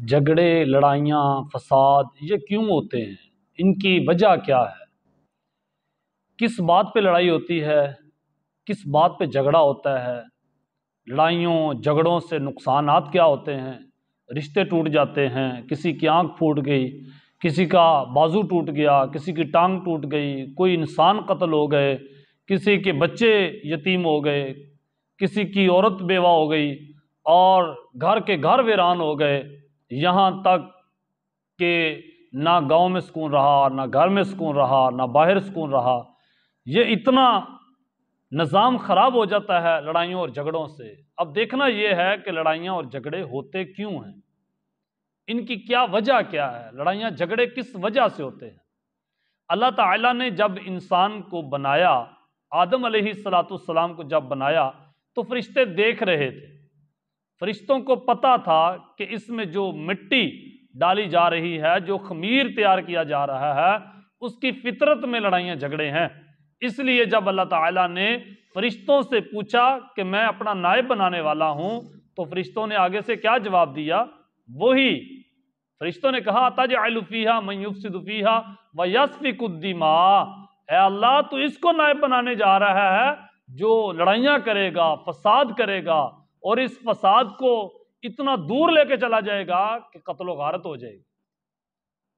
جھگڑے، لڑائیاں، فساد یہ کیوں ہوتے ہیں؟ ان کی وجہ کیا ہے؟ کس بات پہ لڑائی ہوتی ہے؟ کس بات پہ جھگڑا ہوتا ہے؟ لڑائیوں جھگڑوں سے نقصانات کیا ہوتے ہیں؟ رشتے ٹوٹ جاتے ہیں، کسی کی آنکھ پھوٹ گئی، کسی کا بازو ٹوٹ گیا، کسی کی ٹانگ ٹوٹ گئی، کوئی انسان قتل ہو گئے، کسی کے بچے یتیم ہو گئے، کسی کی عورت بیوہ ہو گئی، اور گھر کے گھر ویران ہو گئے، یہاں تک کہ نہ گاؤں میں سکون رہا، نہ گھر میں سکون رہا، نہ باہر سکون رہا۔ یہ اتنا نظام خراب ہو جاتا ہے لڑائیوں اور جھگڑوں سے۔ اب دیکھنا یہ ہے کہ لڑائیاں اور جھگڑے ہوتے کیوں ہیں، ان کی کیا وجہ کیا ہے، لڑائیاں جھگڑے کس وجہ سے ہوتے ہیں۔ اللہ تعالیٰ نے جب انسان کو بنایا، آدم علیہ السلام کو جب بنایا تو فرشتے دیکھ رہے تھے۔ فرشتوں کو پتا تھا کہ اس میں جو مٹی ڈالی جا رہی ہے، جو خمیر تیار کیا جا رہا ہے، اس کی فطرت میں لڑائیاں جھگڑے ہیں۔ اس لیے جب اللہ تعالیٰ نے فرشتوں سے پوچھا کہ میں اپنا نائب بنانے والا ہوں، تو فرشتوں نے آگے سے کیا جواب دیا؟ وہی فرشتوں نے کہا تجعل فیہا من یفسد فیہا ویسفک الدماء، اے اللہ تو اس کو نائب بنانے جا رہا ہے جو لڑائیاں کرے گا، فساد کرے گا، اور اس فساد کو اتنا دور لے کے چلا جائے گا کہ قتل و غارت ہو جائے گی۔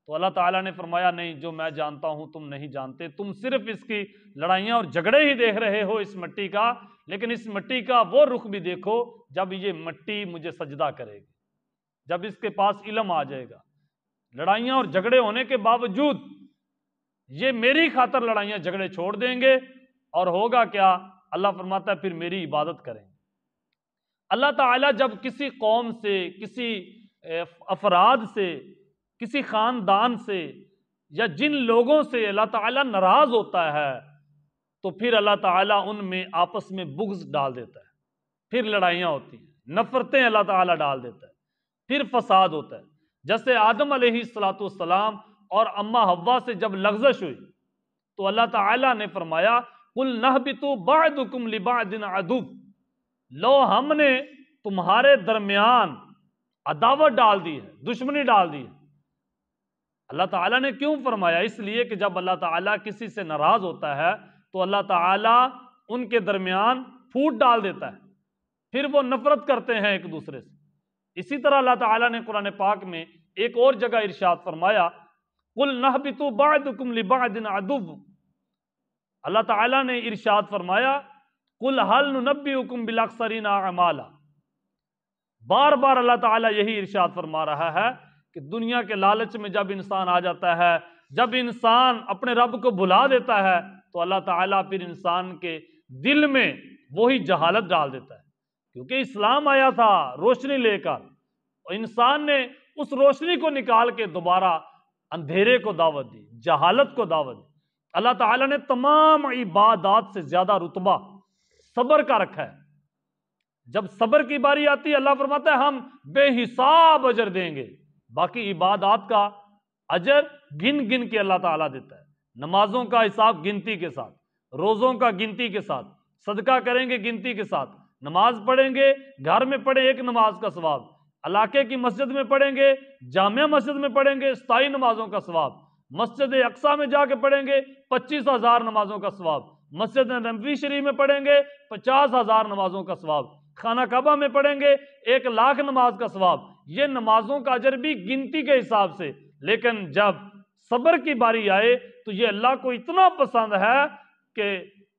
تو اللہ تعالیٰ نے فرمایا نہیں، جو میں جانتا ہوں تم نہیں جانتے، تم صرف اس کی لڑائیاں اور جھگڑے ہی دیکھ رہے ہو اس مٹی کا، لیکن اس مٹی کا وہ رخ بھی دیکھو جب یہ مٹی مجھے سجدہ کرے گی، جب اس کے پاس علم آ جائے گا۔ لڑائیاں اور جھگڑے ہونے کے باوجود یہ میری خاطر لڑائیاں جھگڑے چھوڑ دیں گے، اور ہوگا کیا؟ اللہ فرماتا ہے پھر میری عبادت کریں گے۔ اللہ تعالیٰ جب کسی قوم سے، کسی افراد سے، کسی خاندان سے، یا جن لوگوں سے اللہ تعالیٰ ناراض ہوتا ہے، تو پھر اللہ تعالیٰ ان میں آپس میں بغض ڈال دیتا ہے، پھر لڑائیاں ہوتی ہیں، نفرتیں اللہ تعالیٰ ڈال دیتا ہے، پھر فساد ہوتا ہے۔ جیسے آدم علیہ السلام اور اماں حوا سے جب لغزش ہوئی تو اللہ تعالیٰ نے فرمایا قُلْ نَهْبِطُوا بَعْضُكُمْ لِبَعْضٍ عَدُوٌّ، لو ہم نے تمہارے درمیان عداوت ڈال دی ہے، دشمنی ڈال دی ہے۔ اللہ تعالیٰ نے کیوں فرمایا؟ اس لیے کہ جب اللہ تعالیٰ کسی سے ناراض ہوتا ہے تو اللہ تعالیٰ ان کے درمیان پھوٹ ڈال دیتا ہے، پھر وہ نفرت کرتے ہیں ایک دوسرے سے۔ اسی طرح اللہ تعالیٰ نے قرآن پاک میں ایک اور جگہ ارشاد فرمایا قُلْ نَهْبِطُوا بَعْضُكُمْ لِبَعْضٍ عَدُوٌّ، اللہ تعالیٰ نے ارشاد فرمایا قُلْ هَلْ نُنَبِّئُكُمْ بِالْأَخْسَرِينَ أَعْمَالًا۔ بار بار اللہ تعالیٰ یہی ارشاد فرما رہا ہے کہ دنیا کے لالچ میں جب انسان آ جاتا ہے، جب انسان اپنے رب کو بھلا دیتا ہے، تو اللہ تعالیٰ پھر انسان کے دل میں وہی جہالت ڈال دیتا ہے، کیونکہ اسلام آیا تھا روشنی لے کر، اور انسان نے اس روشنی کو نکال کے دوبارہ اندھیرے کو دعوت دی، جہالت کو دعوت دی۔ اللہ تعالیٰ نے تمام عبادات سے زیادہ رتبہ صبر کا رکھا ہے۔ جب صبر کی باری آتی ہے اللہ فرماتا ہے ہم بے حساب اجر دیں گے۔ باقی عبادات کا اجر گن گن کے اللہ تعالیٰ دیتا ہے، نمازوں کا حساب گنتی کے ساتھ، روزوں کا گنتی کے ساتھ، صدقہ کریں گے گنتی کے ساتھ، نماز پڑھیں گے گھر میں پڑھیں ایک نماز کا ثواب، علاقے کی مسجد میں پڑھیں گے، جامع مسجد میں پڑھیں گے 27 نمازوں کا ثواب، مسجد اقصیٰ میں جا کے پڑھیں گے 25,000 نمازوں کا ثواب، مسجد نبوی شریف میں پڑھیں گے 50,000 نمازوں کا ثواب، خانہ کعبہ میں پڑھیں گے 1,00,000 نماز کا ثواب۔ یہ نمازوں کا اجر بھی گنتی کے حساب سے، لیکن جب صبر کی باری آئے تو یہ اللہ کو اتنا پسند ہے کہ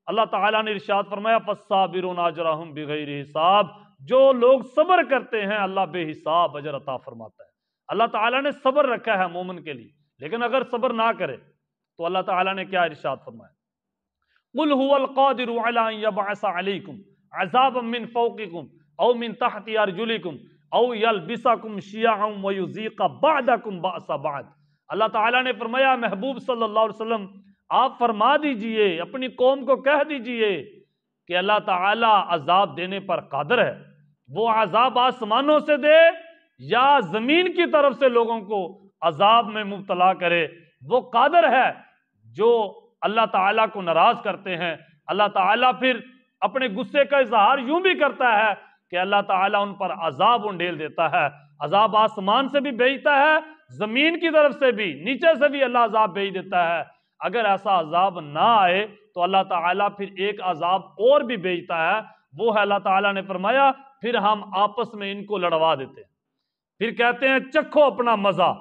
اللہ تعالیٰ نے ارشاد فرمایا فَالصَّابِرُونَ أَجْرَهُمْ بِغَيْرِ حساب، جو لوگ صبر کرتے ہیں اللہ بے حساب اجر عطا فرماتا ہے۔ اللہ تعالیٰ نے صبر رکھا ہے مومن کے لیے، لیکن اگر صبر نہ کرے تو اللہ تعالیٰ نے کیا ارشاد فرمایا؟ قُلْ هُوَ الْقَادِرُ عَلَىٰ أَن يَبْعَثَ عَلَيْكُمْ عَذَابًا مِّن فَوْقِكُمْ أَوْ مِن تَحْتِ أَرْجُلِكُمْ أَوْ يَلْبِسَكُمْ شِيَعًا وَيُذِيقَ بَعْضَكُمْ بَأْسَ بَعْضٍ۔ اللہ تعالیٰ نے فرمایا محبوب صلی اللہ علیہ وسلم آپ فرما دیجئے، اپنی قوم کو کہہ دیجئے کہ اللہ تعالیٰ عذاب دینے پر قادر ہے۔ وہ عذاب آسمانوں سے دے یا زمین کی طرف سے لوگوں کو عذاب میں مبتلا کرے، وہ قادر ہے۔ جو اللہ تعالیٰ کو ناراض کرتے ہیں، اللہ تعالیٰ پھر اپنے غصے کا اظہار یوں بھی کرتا ہے کہ اللہ تعالیٰ ان پر عذاب انڈیل دیتا ہے. عذاب آسمان سے بھی بھیجتا ہے, زمین کی طرف سے بھی, نیچے سے بھی اللہ عذاب بھیج دیتا ہے. اگر ایسا عذاب نہ آئے تو اللہ تعالیٰ پھر ایک عذاب اور بھی بھیجتا ہے, وہ ہے اللہ تعالیٰ نے فرمایا پھر ہم آپس میں ان کو لڑوا دیتے ہیں. پھر کہتے ہیں چکھو اپنا مزہ,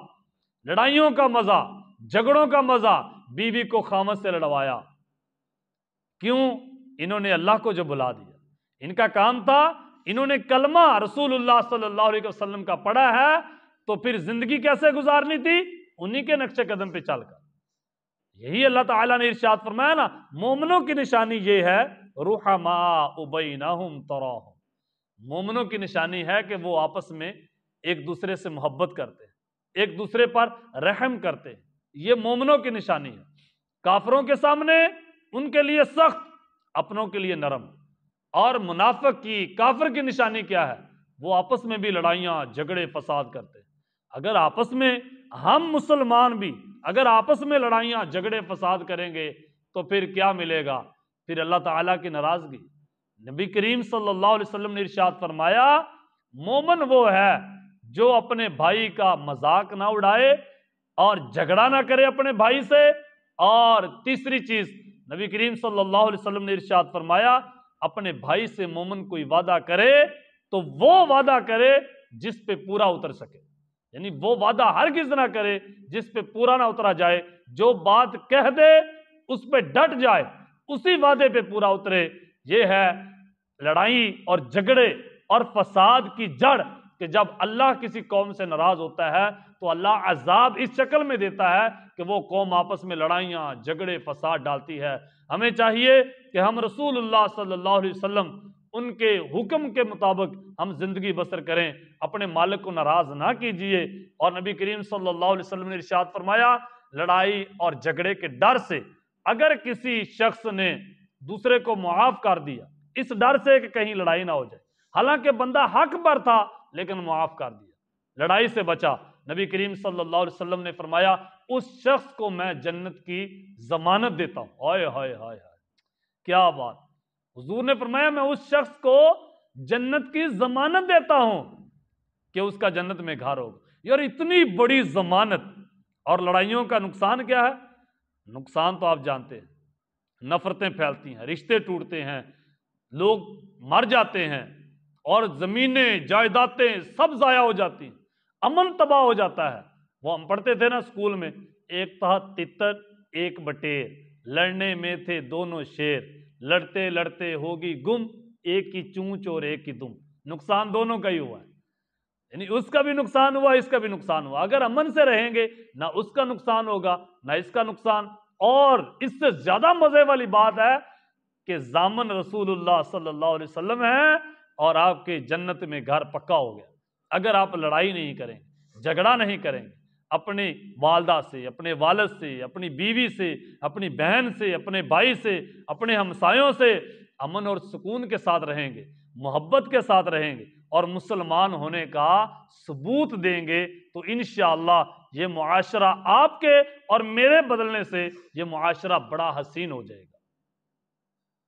لڑائیوں کا مزہ, جھگڑوں کا مزہ. بیوی کو خامد سے لڑوایا, کیوں؟ انہوں نے اللہ کو جو بلا دیا. ان کا کام تھا, انہوں نے کلمہ رسول اللہ صلی اللہ علیہ وسلم کا پڑھا ہے, تو پھر زندگی کیسے گزارنی تھی؟ انہی کے نقش قدم پہ چل کر. یہی اللہ تعالیٰ نے ارشاد فرمایا نا, مومنوں کی نشانی یہ ہے رحماء بینہم تراہم. مومنوں کی نشانی ہے کہ وہ آپس میں ایک دوسرے سے محبت کرتے ہیں, ایک دوسرے پر رحم کرتے ہیں. یہ مومنوں کی نشانی ہے. کافروں کے سامنے ان کے لیے سخت, اپنوں کے لیے نرم. اور منافق کی, کافر کی نشانی کیا ہے؟ وہ آپس میں بھی لڑائیاں جھگڑے فساد کرتے ہیں. اگر آپس میں ہم مسلمان بھی اگر آپس میں لڑائیاں جھگڑے فساد کریں گے تو پھر کیا ملے گا؟ پھر اللہ تعالیٰ کی ناراضگی. نبی کریم صلی اللہ علیہ وسلم نے ارشاد فرمایا مومن وہ ہے جو اپنے بھائی کا مذاق نہ اڑائے اور جھگڑا نہ کرے اپنے بھائی سے. اور تیسری چیز نبی کریم صلی اللہ علیہ وسلم نے ارشاد فرمایا اپنے بھائی سے مومن کوئی وعدہ کرے تو وہ وعدہ کرے جس پہ پورا اتر سکے. یعنی وہ وعدہ ہرگز نہ کرے جس پہ پورا نہ اترا جائے. جو بات کہہ دے اس پہ ڈٹ جائے, اسی وعدے پہ پورا اترے. یہ ہے لڑائی اور جھگڑے اور فساد کی جڑ, کہ جب اللہ کسی قوم سے ناراض ہوتا ہے تو اللہ عذاب اس شکل میں دیتا ہے کہ وہ قوم آپس میں لڑائیاں جھگڑے فساد ڈالتی ہے. ہمیں چاہیے کہ ہم رسول اللہ صلی اللہ علیہ وسلم ان کے حکم کے مطابق ہم زندگی بسر کریں, اپنے مالک کو ناراض نہ کیجیے. اور نبی کریم صلی اللہ علیہ وسلم نے ارشاد فرمایا لڑائی اور جھگڑے کے ڈر سے اگر کسی شخص نے دوسرے کو معاف کر دیا, اس ڈر سے کہ کہیں لڑائی نہ ہو جائے, حالانکہ بندہ حق پر تھا لیکن معاف کر دیا, لڑائی سے بچا, نبی کریم صلی اللہ علیہ وسلم نے فرمایا اس شخص کو میں جنت کی ضمانت دیتا ہوں. ہائے ہائے ہائے ہائے, کیا بات! حضور نے فرمایا میں اس شخص کو جنت کی ضمانت دیتا ہوں کہ اس کا جنت میں گھر ہوگا. یار اتنی بڑی ضمانت. اور لڑائیوں کا نقصان کیا ہے؟ نقصان تو آپ جانتے ہیں, نفرتیں پھیلتی ہیں, رشتے ٹوٹتے ہیں, لوگ مر جاتے ہیں, اور زمینیں جائیدادیں سب ضائع ہو جاتی ہیں, امن تباہ ہو جاتا ہے. وہ ہم پڑھتے تھے نا اسکول میں, ایک تھا تتر ایک بٹیر, لڑنے میں تھے دونوں شیر, لڑتے لڑتے ہوگی گم, ایک کی چونچ اور ایک کی دم. نقصان دونوں کا ہی ہوا ہے. یعنی اس کا بھی نقصان ہوا, اس کا بھی نقصان ہوا. اگر امن سے رہیں گے نہ اس کا نقصان ہوگا نہ اس کا نقصان. اور اس سے زیادہ مزے والی بات ہے کہ ضامن رسول اللہ صلی اللہ علیہ وسلم ہے اور آپ کے جنت میں گھر پکا ہو گیا. اگر آپ لڑائی نہیں کریں, جھگڑا نہیں کریں, اپنی والدہ سے, اپنے والد سے, اپنی بیوی سے, اپنی بہن سے, اپنے بھائی سے, اپنے ہمسایوں سے امن اور سکون کے ساتھ رہیں گے, محبت کے ساتھ رہیں گے اور مسلمان ہونے کا ثبوت دیں گے, تو انشاءاللہ یہ معاشرہ آپ کے اور میرے بدلنے سے یہ معاشرہ بڑا حسین ہو جائے گا.